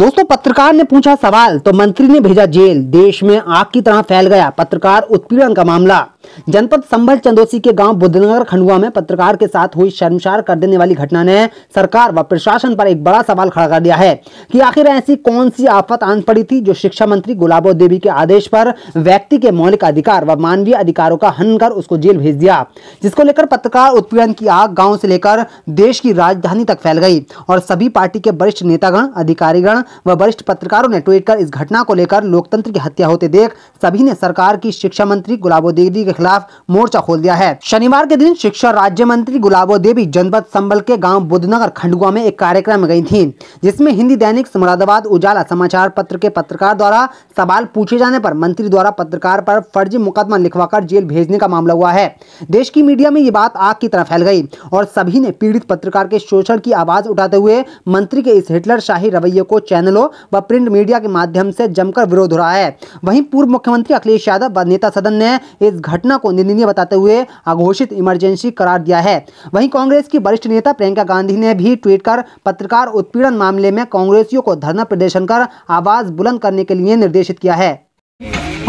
दोस्तों, पत्रकार ने पूछा सवाल तो मंत्री ने भेजा जेल। देश में आग की तरह फैल गया पत्रकार उत्पीड़न का मामला। जनपद संभल चंदौसी के गांव बुद्धनगर खंडुआ में पत्रकार के साथ हुई शर्मसार कर देने वाली घटना ने सरकार व प्रशासन पर एक बड़ा सवाल खड़ा कर दिया है कि आखिर ऐसी कौन सी आफत आन पड़ी थी जो शिक्षा मंत्री गुलाबो देवी के आदेश पर व्यक्ति के मौलिक अधिकार व मानवीय अधिकारों का हनन कर उसको जेल भेज दिया, जिसको लेकर पत्रकार उत्पीड़न की आग गाँव से लेकर देश की राजधानी तक फैल गई और सभी पार्टी के वरिष्ठ नेतागण, अधिकारीगण व वरिष्ठ पत्रकारों ने ट्वीट कर इस घटना को लेकर लोकतंत्र की हत्या होते देख सभी ने सरकार की शिक्षा मंत्री गुलाबो देवी के खिलाफ मोर्चा खोल दिया है। शनिवार के दिन शिक्षा राज्य मंत्री गुलाबो देवी जनपद संभल के गांव बुद्धनगर खंडुआ में एक कार्यक्रम में गई थी, जिसमें हिंदी दैनिक मुरादाबाद उजाला समाचार पत्र के पत्रकार द्वारा सवाल पूछे जाने पर मंत्री द्वारा पत्रकार पर फर्जी मुकदमा लिखवाकर जेल भेजने का मामला हुआ है। देश की मीडिया में ये बात आग की तरह फैल गई और सभी ने पीड़ित पत्रकार के शोषण की आवाज उठाते हुए मंत्री के इस हिटलरशाही रवैये को चैनलों व प्रिंट मीडिया के माध्यम से जमकर विरोध हो रहा है। वहीं पूर्व मुख्यमंत्री अखिलेश यादव व नेता सदन ने इस घटना को निंदनीय बताते हुए अघोषित इमरजेंसी करार दिया है। वहीं कांग्रेस की वरिष्ठ नेता प्रियंका गांधी ने भी ट्वीट कर पत्रकार उत्पीड़न मामले में कांग्रेसियों को धरना प्रदर्शन कर आवाज बुलंद करने के लिए निर्देशित किया है।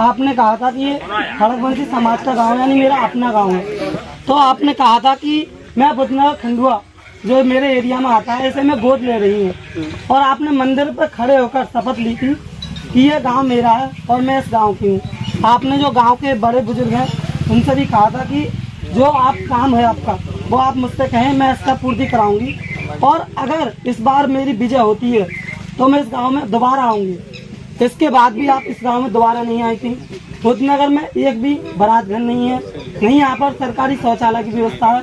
आपने कहा था कि ये खड़गवंशी समाज का गांव यानी मेरा अपना गांव है, तो आपने कहा था कि मैं बुद्धनगर खंडुआ जो मेरे एरिया में आता है इसे मैं गोद ले रही हूँ, और आपने मंदिर पर खड़े होकर शपथ ली थी कि ये गांव मेरा है और मैं इस गांव की हूँ। आपने जो गांव के बड़े बुजुर्ग हैं उनसे भी कहा था कि जो आप काम है आपका वो आप मुझसे कहें, मैं इसका पूर्ति कराऊंगी, और अगर इस बार मेरी विजय होती है तो मैं इस गांव में दोबारा आऊंगी। इसके बाद भी आप इस गांव में दोबारा नहीं आई थी। बुद्धनगर में एक भी बारात घर नहीं है, नहीं यहाँ पर सरकारी शौचालय की व्यवस्था है,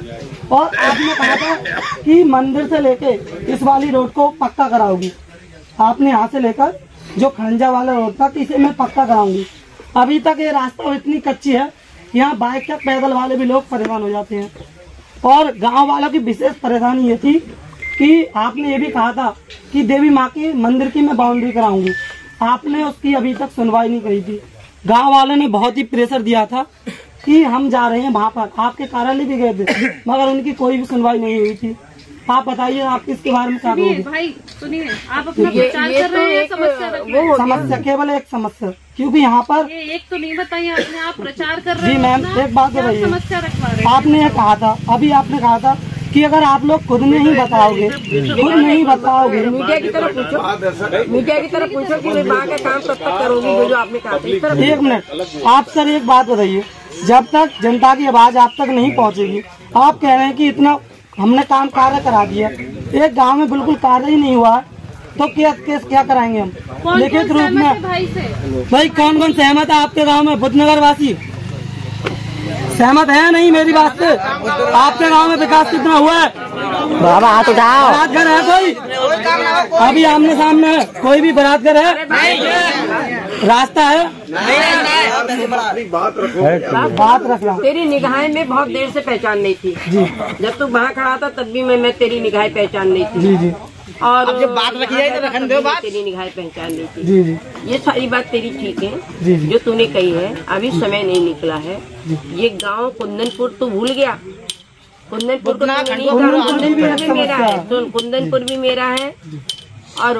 और आपने कहा था कि मंदिर से लेके इस वाली रोड को पक्का कराओगी। आपने यहाँ से लेकर जो खड़ंजा वाला रोड था इसे मैं पक्का कराऊंगी। अभी तक ये रास्ता इतनी कच्ची है, यहाँ बाइक तक पैदल वाले भी लोग परेशान हो जाते हैं। और गांव वालों की विशेष परेशानी ये थी कि आपने ये भी कहा था कि देवी माँ के मंदिर की मैं बाउंड्री कराऊंगी। आपने उसकी अभी तक सुनवाई नहीं करी थी। गांव वालों ने बहुत ही प्रेशर दिया था कि हम जा रहे हैं वहाँ पर, आपके कार्यालय भी गए थे, मगर उनकी कोई भी सुनवाई नहीं हुई थी। आप बताइए आप इसके बारे में क्या कहोगे? भाई सुनिए, आप अपना प्रचार कर रहे हैं, समस्या केवल एक समस्या, क्योंकि यहाँ पर एक तो नहीं बताइए आपने, आप प्रचार कर रहे हैं। जी मैम, एक बात बताइए, समस्या रखवा रहे हैं। आपने ये कहा था, अभी आपने कहा था कि अगर आप लोग खुद नहीं बताओगे, मीडिया की तरफ पूछो कि माँ का काम कब तक करोगी, जो आपने कहा था। एक मिनट, आप सर एक बात बताइए, जब तक जनता की आवाज आप तक नहीं पहुंचेगी, आप कह रहे हैं कि इतना हमने काम कार्य करा दिया, एक गांव में बिल्कुल कार्य ही नहीं हुआ, तो क्या कराएंगे हम लिखित रूप में? भाई कौन कौन सहमत है आपके गांव में? बुद्धनगर वासी सहमत है नहीं मेरी बात से? आपके गांव में विकास कितना हुआ है? हाथ उठाओ। बारात घर है कोई? अभी आमने सामने है कोई भी बारात घर है? रास्ता है? बात रखना। तेरी निगाहें में बहुत देर से पहचान नहीं थी जी। जब तू वहाँ खड़ा था तब भी मैं तेरी निगाहें पहचान नहीं थी जी जी। और जब बात रखी जाए तो रखने दो बात। तेरी निगाहें पहचान नहीं थी जी जी। ये सारी बात तेरी ठीक है जी जी। जो तूने कही है। अभी समय नहीं निकला है। ये गांव कुंदनपुर तू भूल गया? कुंदनपुर को कुंदनपुर भी मेरा है, सुन, कुंदनपुर भी मेरा है और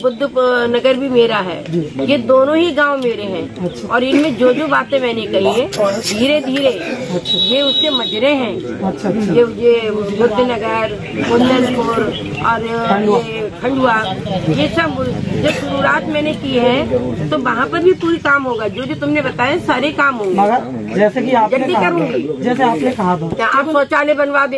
बुद्ध नगर भी मेरा है। ये दोनों ही गांव मेरे हैं। और इनमें जो जो बातें मैंने कही है धीरे धीरे ये उसके मजरे हैं। ये बुद्ध नगर, कुंदनपुर और ये खंडुआ, ये सब जब शुरुआत मैंने की है तो वहाँ पर भी पूरी काम होगा। जो जो तुमने बताया सारे काम होंगे। मगर जैसे कि आपने कहा था, आप शौचालय बनवा दे।